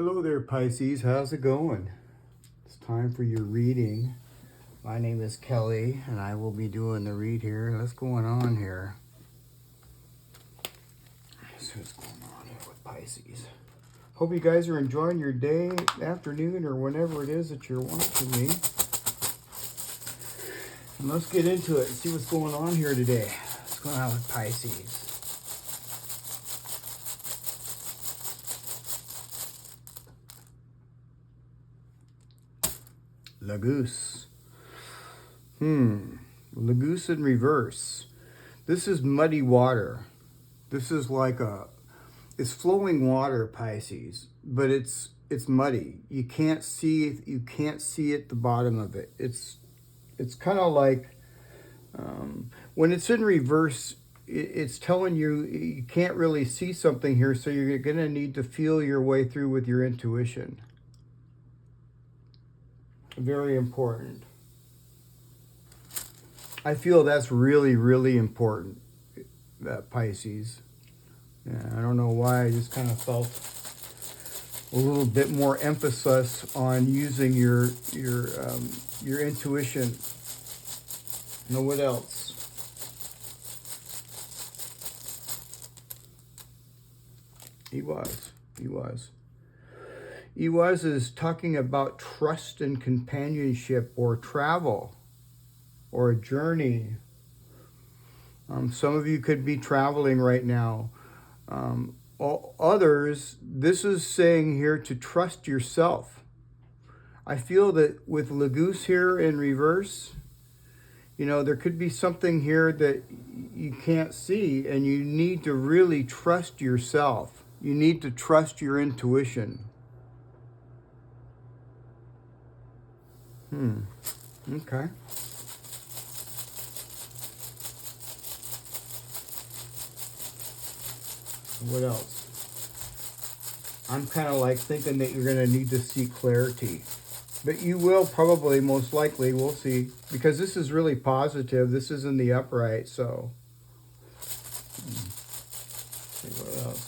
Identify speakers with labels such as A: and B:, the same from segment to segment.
A: Hello there, Pisces. How's it going? It's time for your reading. My name is Kelly, and I will be doing the read here. What's going on here? Let's see what's going on here with Pisces. Hope you guys are enjoying your day, afternoon, or whenever it is that you're watching me. And let's get into it and see what's going on here today. What's going on with Pisces? Lagoose. Lagoose in reverse. This is muddy water. This is like it's flowing water, Pisces, but it's muddy. You can't see at the bottom of it. It's kind of like when it's in reverse, it's telling you you can't really see something here, so you're going to need to feel your way through with your intuition. Very important. I feel that's really, really important, Pisces. Yeah, I don't know why, I just kind of felt a little bit more emphasis on using your intuition. Know what else? He was. Iwaz is talking about trust and companionship or travel or a journey. Some of you could be traveling right now. Others, this is saying here to trust yourself. I feel that with Lagoose here in reverse, you know, there could be something here that you can't see, and you need to really trust yourself. You need to trust your intuition. Okay. What else? I'm kind of like thinking that you're going to need to seek clarity. But you will probably, most likely, we'll see. Because this is really positive. This is in the upright, so. See what else?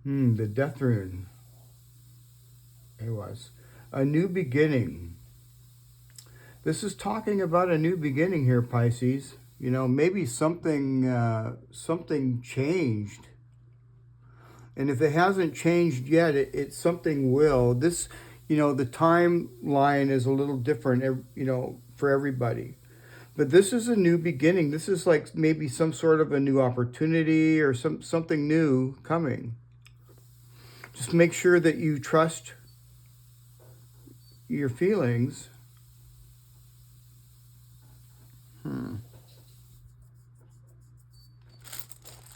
A: The Death Rune. It was. A new beginning. This is talking about a new beginning here, Pisces. You know, maybe something changed. And if it hasn't changed yet, something will. This, you know, the timeline is a little different, you know, for everybody. But this is a new beginning. This is like maybe some sort of a new opportunity or something new coming. Just make sure that you trust your feelings.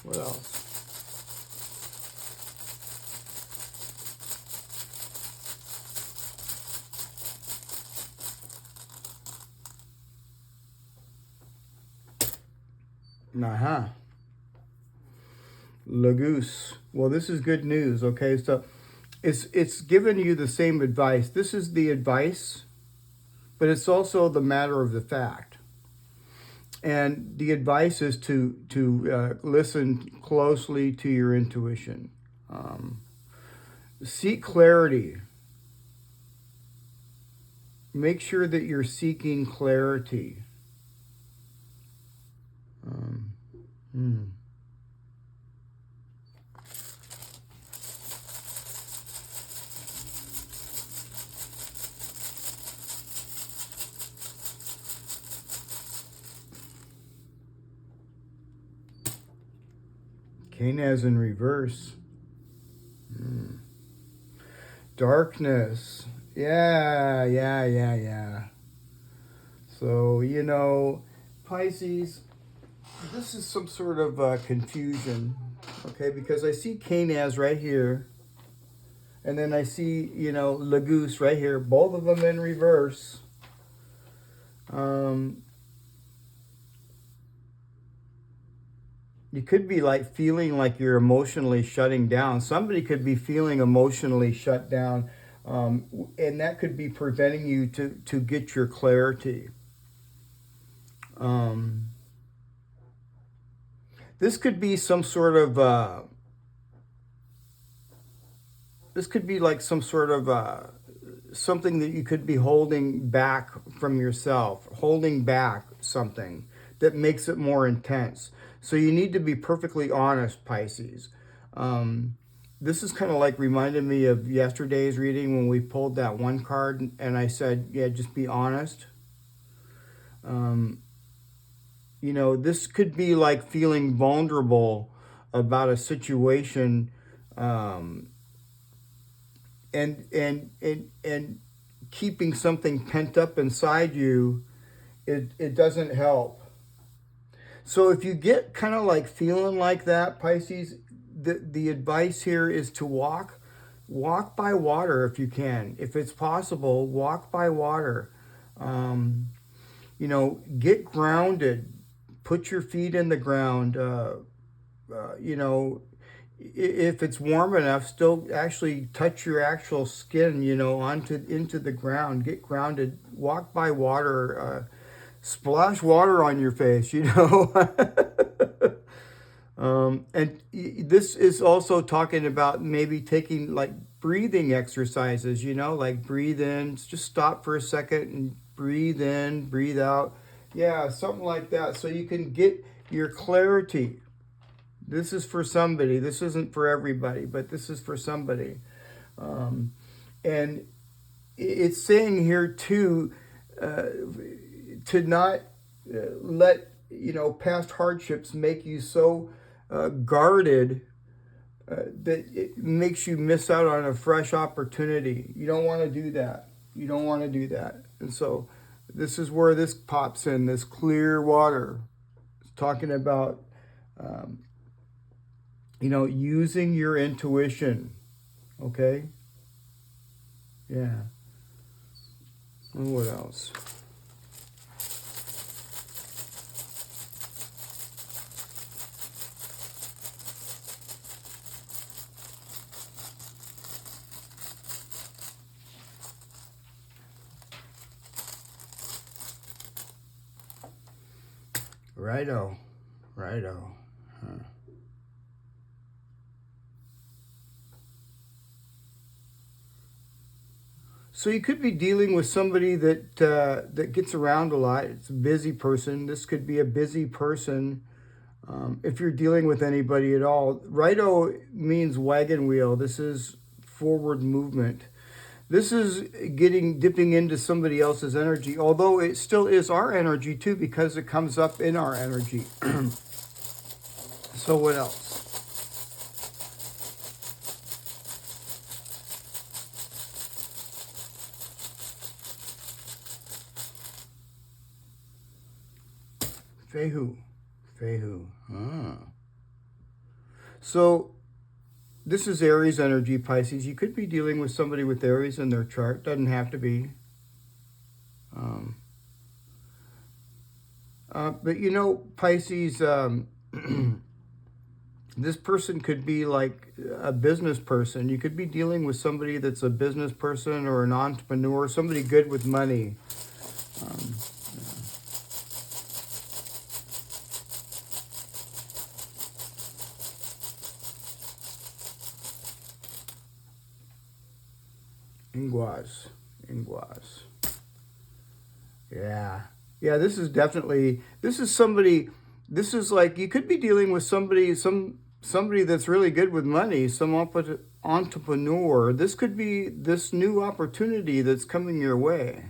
A: What else? Lagoose. Well, this is good news, okay? So it's given you the same advice. This is the advice, but it's also the matter of the fact. And the advice is to listen closely to your intuition. Seek clarity. Make sure that you're seeking clarity. Canaz in reverse. Darkness. Yeah. So, you know, Pisces, this is some sort of confusion, okay? Because I see Canaz right here, and then I see, you know, Lagoose right here, both of them in reverse. You could be like feeling like you're emotionally shutting down. Somebody could be feeling emotionally shut down, and that could be preventing you to get your clarity. This could be some sort of, this could be like some sort of something that you could be holding back from yourself, holding back something that makes it more intense. So you need to be perfectly honest, Pisces. This is kind of like reminded me of yesterday's reading when we pulled that one card and I said, yeah, just be honest. You know, this could be like feeling vulnerable about a situation, and keeping something pent up inside you, it doesn't help. So if you get kind of like feeling like that, Pisces, the advice here is to walk by water if you can. If it's possible, walk by water. You know, get grounded. Put your feet in the ground. You know, if it's warm enough, still actually touch your actual skin, you know, into the ground. Get grounded. Walk by water. Splash water on your face, you know. And this is also talking about maybe taking like breathing exercises, you know, like breathe in, just stop for a second and breathe in, breathe out. Yeah, something like that. So you can get your clarity. This is for somebody. This isn't for everybody, but this is for somebody. And it's saying here too, to not let, you know, past hardships make you so guarded that it makes you miss out on a fresh opportunity. You don't want to do that. You don't want to do that. And so this is where this pops in, this clear water. It's talking about, you know, using your intuition. Okay? Yeah. And what else? Righto. Righto. Huh. So you could be dealing with somebody that that gets around a lot. It's a busy person. This could be a busy person. If you're dealing with anybody at all, righto means wagon wheel. This is forward movement. This is dipping into somebody else's energy, although it still is our energy too, because it comes up in our energy. So what else? Fehu. Fehu. So this is Aries energy, Pisces. You could be dealing with somebody with Aries in their chart. Doesn't have to be. But you know, Pisces, this person could be like a business person. You could be dealing with somebody that's a business person or an entrepreneur, somebody good with money. Inguas. Yeah. Yeah, this is definitely, this is somebody, this is like, you could be dealing with somebody, somebody that's really good with money, some entrepreneur. This could be this new opportunity that's coming your way.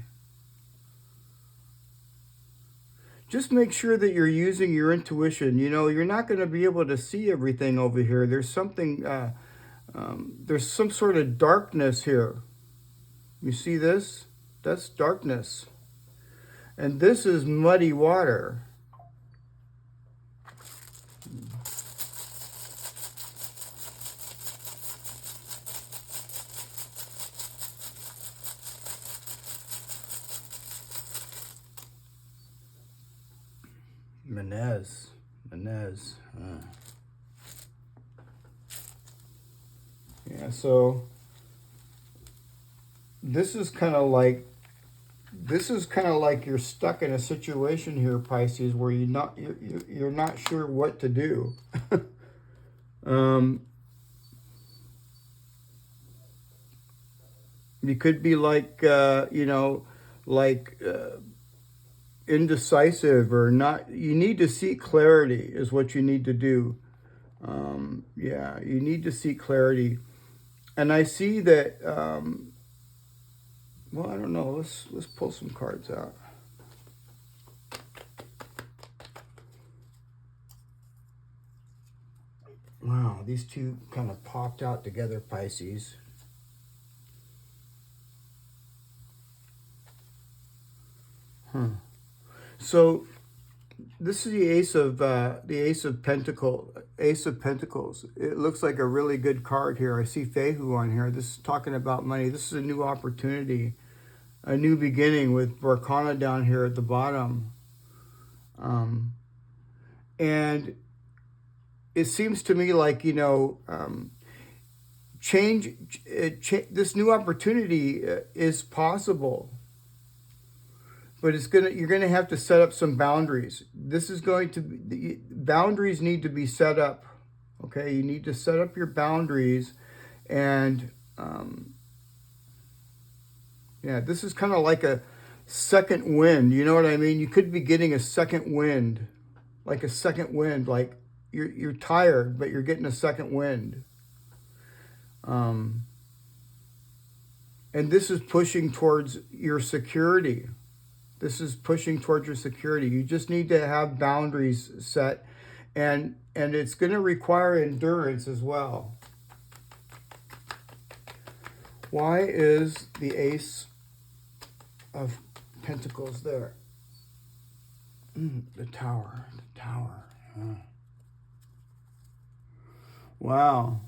A: Just make sure that you're using your intuition. You know, you're not going to be able to see everything over here. There's something, there's some sort of darkness here. You see this? That's darkness. And this is muddy water. Menez. Yeah, so this is kind of like this is kind of like you're stuck in a situation here, Pisces, where you're not sure what to do. You could be like, you know, like indecisive or not. You need to seek clarity is what you need to do. Yeah, you need to seek clarity. And I see that, well, I don't know. Let's pull some cards out. Wow, these two kind of popped out together, Pisces. So this is the Ace of Pentacles. It looks like a really good card here. I see Fehu on here. This is talking about money. This is a new opportunity, a new beginning with Barkana down here at the bottom. And it seems to me like, you know, this new opportunity is possible. But you're gonna have to set up some boundaries. Boundaries need to be set up. Okay, you need to set up your boundaries, and yeah, this is kind of like a second wind. You know what I mean? You could be getting a second wind, like you're tired, but you're getting a second wind. And this is pushing towards your security. This is pushing towards your security. You just need to have boundaries set, and it's going to require endurance as well. Why is the Ace of Pentacles there? The Tower. Huh. Wow.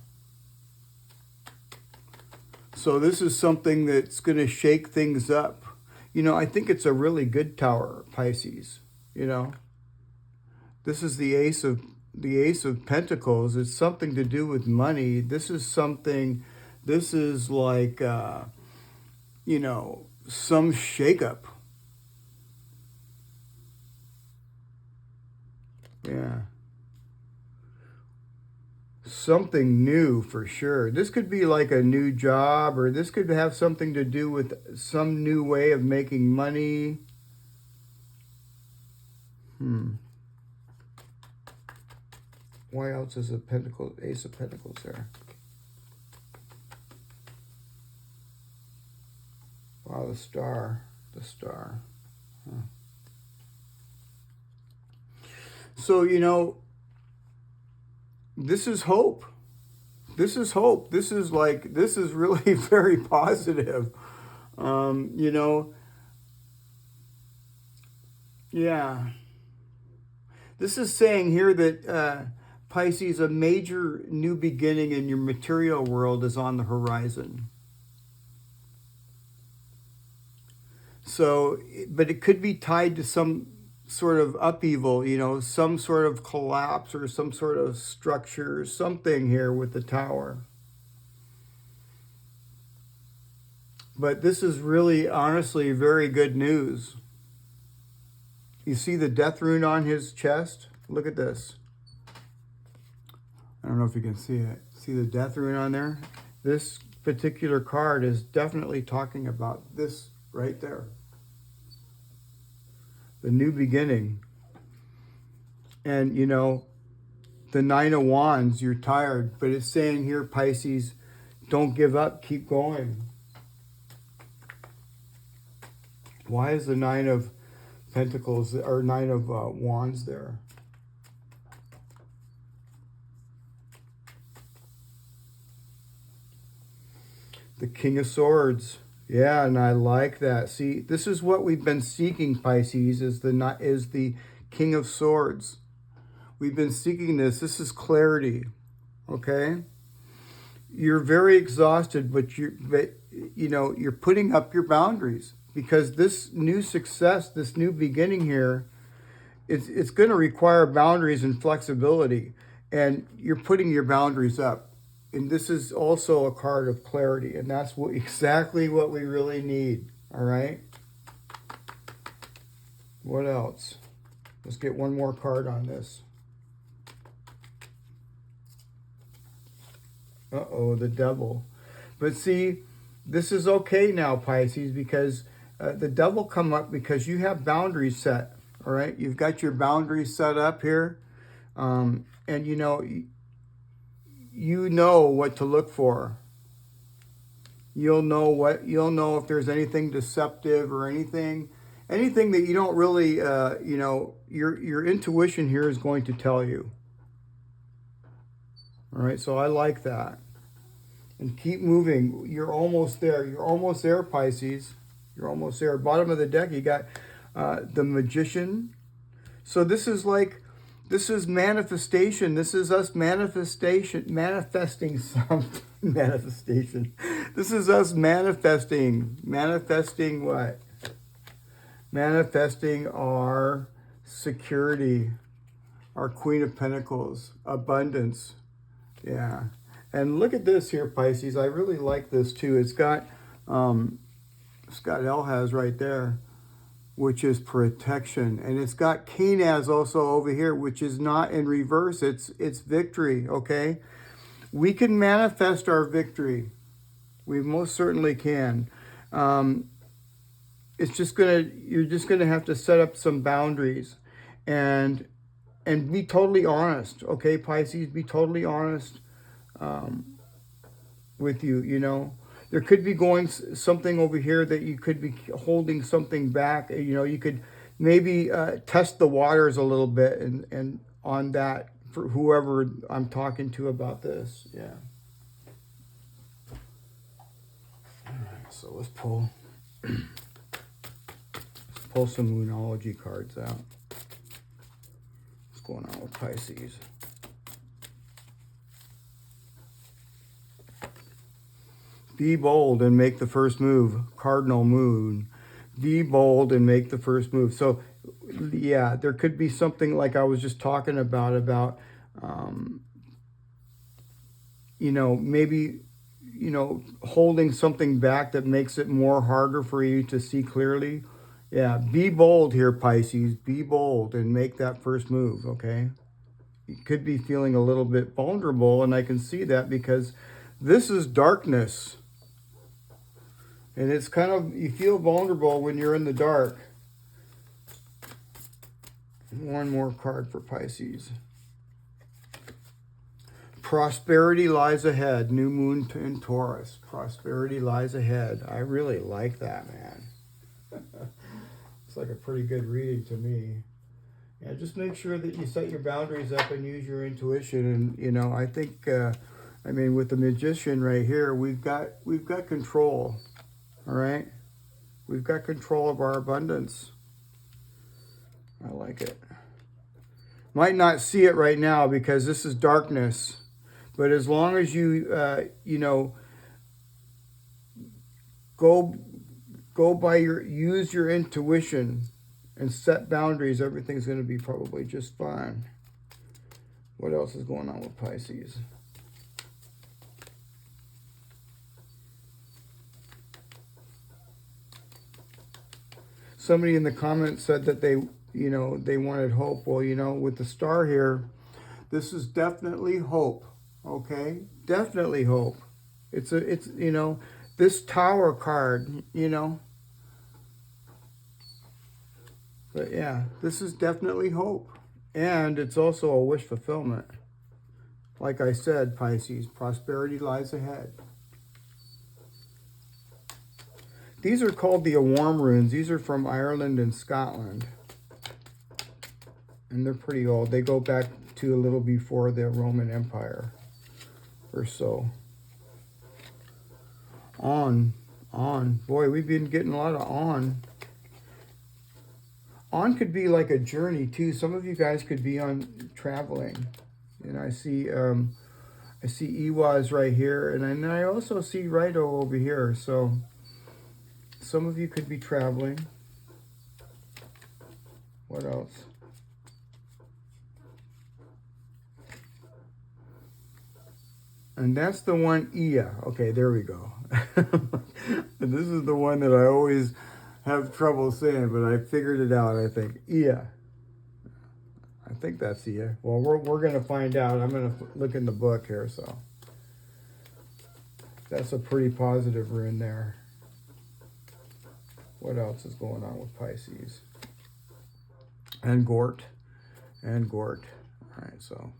A: So this is something that's going to shake things up. You know, I think it's a really good tower, Pisces. You know, this is the Ace of Pentacles. It's something to do with money. This is like, you know, some shakeup. Yeah. Something new for sure. This could be like a new job, or this could have something to do with some new way of making money. Why else is Ace of Pentacles there? Wow, the star. Huh. So, you know, this is hope. This is hope. This is really very positive. You know, yeah. This is saying here that, Pisces, a major new beginning in your material world is on the horizon. So, but it could be tied to some sort of upheaval, you know, some sort of collapse or some sort of structure, something here with the Tower. But this is really, honestly, very good news. You see the death rune on his chest? Look at this. I don't know if you can see it. See the death rune on there? This particular card is definitely talking about this right there. The new beginning. And, you know, the Nine of Wands, you're tired, but it's saying here, Pisces, don't give up, keep going. Why is the Nine of Pentacles, or Nine of Wands there? The King of Swords. Yeah, and I like that. See, this is what we've been seeking, Pisces, is the King of Swords. We've been seeking this. This is clarity. Okay? You're very exhausted, but you know, you're putting up your boundaries, because this new success, this new beginning here, it's going to require boundaries and flexibility, and you're putting your boundaries up. And this is also a card of clarity, and that's exactly what we really need, all right? What else? Let's get one more card on this. Uh-oh, the Devil. But see, this is okay now, Pisces, because the Devil come up because you have boundaries set, all right? You've got your boundaries set up here, and you know what to look for. You'll know if there's anything deceptive or anything that you don't really, you know, your intuition here is going to tell you. All right, so I like that. And keep moving. You're almost there. You're almost there, Pisces. You're almost there. Bottom of the deck, you got the Magician. So this is manifestation. This is us manifesting something. Manifestation. This is us manifesting. Manifesting what? Manifesting our security, our Queen of Pentacles, abundance. Yeah. And look at this here, Pisces. I really like this too. It's got Elhaz right there, which is protection. And it's got Kenaz also over here, which is not in reverse. It's victory, okay? We can manifest our victory. We most certainly can. You're just gonna have to set up some boundaries and be totally honest, okay, Pisces? Be totally honest with you, you know. There could be something over here that you could be holding something back. You know, you could maybe test the waters a little bit and on that for whoever I'm talking to about this. Yeah. All right, so let's pull some Moonology cards out. What's going on with Pisces? Be bold and make the first move. Cardinal Moon. Be bold and make the first move. So, yeah, there could be something like I was just talking about, you know, maybe, you know, holding something back that makes it more harder for you to see clearly. Yeah, be bold here, Pisces. Be bold and make that first move, okay? You could be feeling a little bit vulnerable, and I can see that because this is darkness. And it's kind of, you feel vulnerable when you're in the dark. One more card for Pisces. Prosperity lies ahead. New moon in Taurus. Prosperity lies ahead. I really like that, man. It's like a pretty good reading to me. Yeah, just make sure that you set your boundaries up and use your intuition. And, you know, I think, I mean, with the Magician right here, we've got control. All right? We've got control of our abundance. I like it. Might not see it right now because this is darkness. But as long as you, you know, use your intuition and set boundaries, everything's going to be probably just fine. What else is going on with Pisces? Somebody in the comments said that they, you know, they wanted hope. Well, you know, with the star here, this is definitely hope. Okay? Definitely hope. It's you know, this Tower card, you know. But yeah, this is definitely hope. And it's also a wish fulfillment. Like I said, Pisces, prosperity lies ahead. These are called the Awarm runes. These are from Ireland and Scotland. And they're pretty old. They go back to a little before the Roman Empire or so. On. Boy, we've been getting a lot of on. On could be like a journey too. Some of you guys could be on traveling. And I see Iwaz right here. And then I also see Rido over here. So some of you could be traveling. What else? And that's the one, Iya. Okay, there we go. And this is the one that I always have trouble saying, but I figured it out, I think. Ia. I think that's Ia. Well, we're going to find out. I'm going to look in the book here, so. That's a pretty positive rune there. What else is going on with Pisces? And Gort. And Gort. All right, so.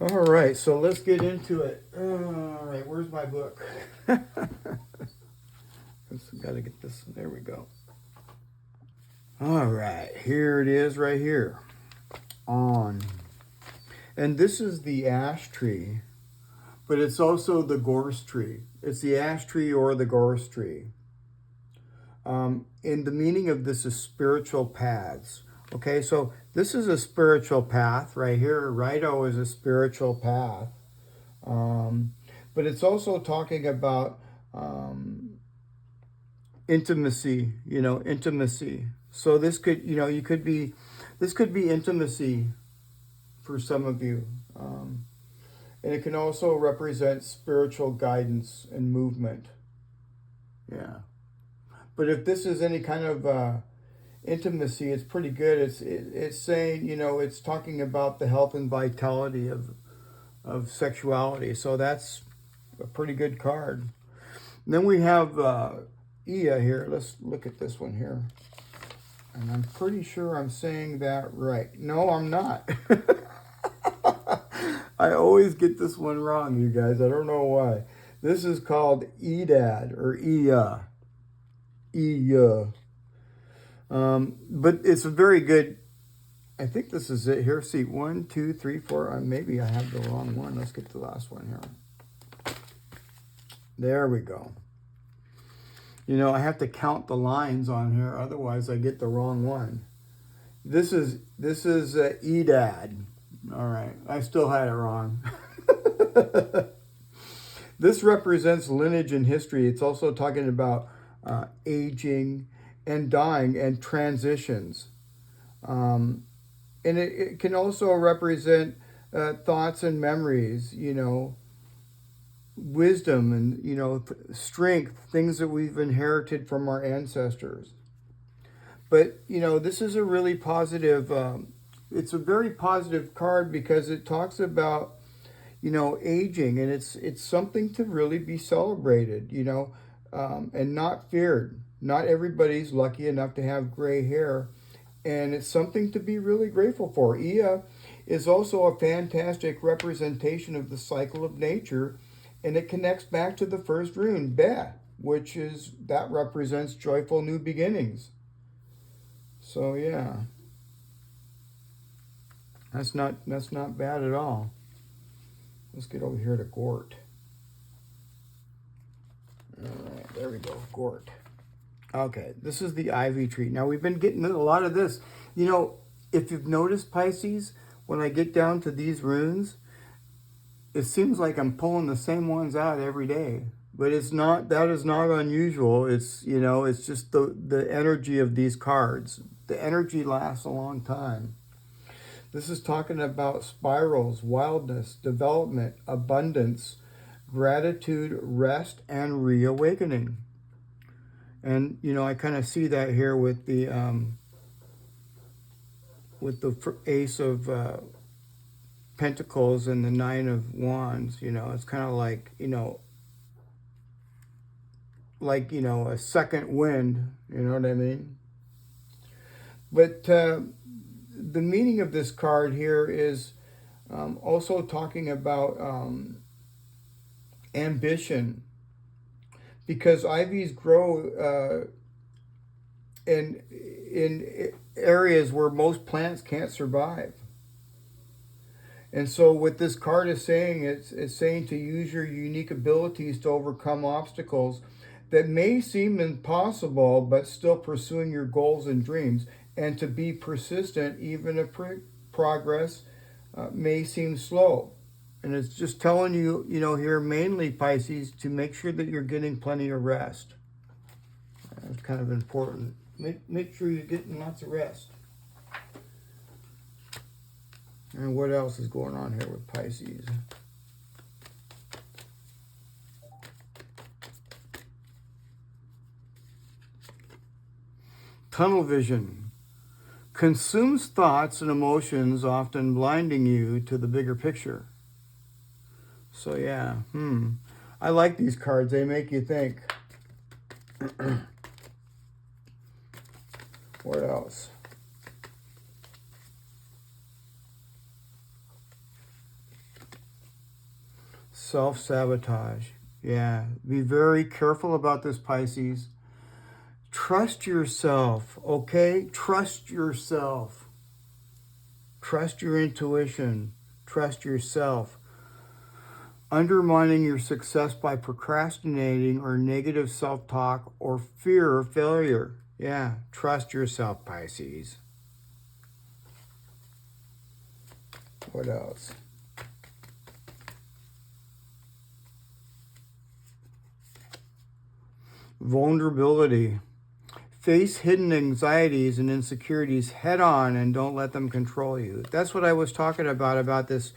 A: All right, so let's get into it. All right, where's my book? Got to get this. There we go. All right, here it is right here. On. And this is the ash tree, but it's also the gorse tree. It's the ash tree or the gorse tree. And the meaning of this is spiritual paths. Okay, so this is a spiritual path right here. Rido is a spiritual path. But it's also talking about intimacy, intimacy. So this could, this could be intimacy for some of you. And it can also represent spiritual guidance and movement. Yeah. But if this is any kind of intimacy, it's pretty good. It's saying, it's talking about the health and vitality of sexuality. So that's a pretty good card. And then we have Ia here. Let's look at this one here. And I'm pretty sure I'm saying that right. No, I'm not. I always get this one wrong, you guys. I don't know why. This is called Edad or Ia. Ia. But it's a very good, I think this is it here. See, 1, 2, 3, 4. Maybe I have the wrong one. Let's get the last one here. There we go. I have to count the lines on here, otherwise I get the wrong one. This is Edad. All right, I still had it wrong. This represents lineage and history. It's also talking about aging and dying and transitions. And it can also represent thoughts and memories, wisdom and, strength, things that we've inherited from our ancestors. But, this is a really positive, it's a very positive card because it talks about, aging, and it's something to really be celebrated, and not feared. Not everybody's lucky enough to have gray hair, and it's something to be really grateful for. Ia is also a fantastic representation of the cycle of nature, and it connects back to the first rune, Be, that represents joyful new beginnings. So yeah, that's not bad at all. Let's get over here to Gort. All right, there we go, Gort. Okay, this is the ivy tree. Now, we've been getting a lot of this. If you've noticed, Pisces, when I get down to these runes, it seems like I'm pulling the same ones out every day. But it's not, that is not unusual. It's, it's just the energy of these cards. The energy lasts a long time. This is talking about spirals, wildness, development, abundance, gratitude, rest, and reawakening. And, I kind of see that here with the Ace of Pentacles and the Nine of Wands. It's kind of like, a second wind, you know what I mean? But the meaning of this card here is also talking about ambition. Because ivies grow in areas where most plants can't survive. And so what this card is saying, it's saying to use your unique abilities to overcome obstacles that may seem impossible, but still pursuing your goals and dreams, and to be persistent even if progress may seem slow. And it's just telling you, here mainly, Pisces, to make sure that you're getting plenty of rest. That's kind of important. Make sure you're getting lots of rest. And what else is going on here with Pisces? Tunnel vision. Consumes thoughts and emotions, often blinding you to the bigger picture. So yeah, I like these cards. They make you think. What else? Self-sabotage. Yeah, be very careful about this, Pisces. Trust yourself, okay? Trust yourself. Trust your intuition. Trust yourself. Undermining your success by procrastinating or negative self-talk or fear of failure. Yeah, trust yourself, Pisces. What else? Vulnerability. Face hidden anxieties and insecurities head on and don't let them control you. That's what I was talking about this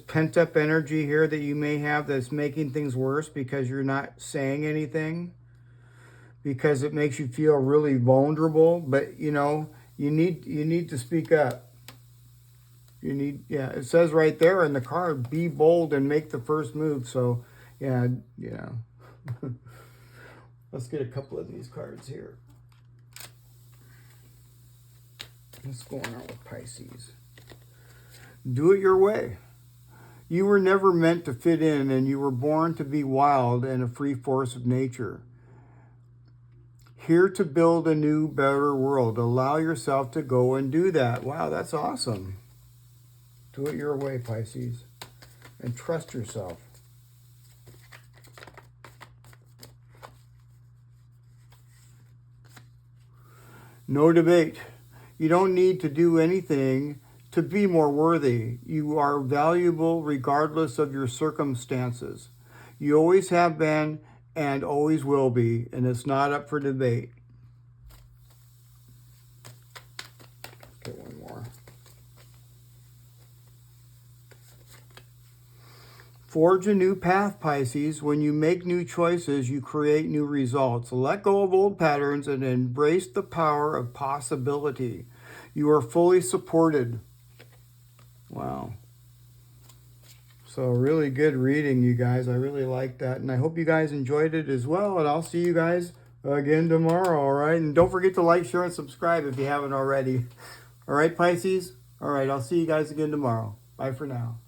A: pent-up energy here that you may have that's making things worse because you're not saying anything, because it makes you feel really vulnerable. But you know, you need to speak up. It says right there in the card, be bold and make the first move. So yeah. Let's get a couple of these cards here. What's going on with Pisces? Do it your way. You were never meant to fit in, and you were born to be wild and a free force of nature. Here to build a new, better world. Allow yourself to go and do that. Wow, that's awesome. Do it your way, Pisces. And trust yourself. No debate. You don't need to do anything to be more worthy. You are valuable regardless of your circumstances. You always have been and always will be, and it's not up for debate. Get one more. Forge a new path, Pisces. When you make new choices, you create new results. Let go of old patterns and embrace the power of possibility. You are fully supported. Wow. So really good reading, you guys. I really like that. And I hope you guys enjoyed it as well. And I'll see you guys again tomorrow, all right? And don't forget to like, share, and subscribe if you haven't already. All right, Pisces? All right, I'll see you guys again tomorrow. Bye for now.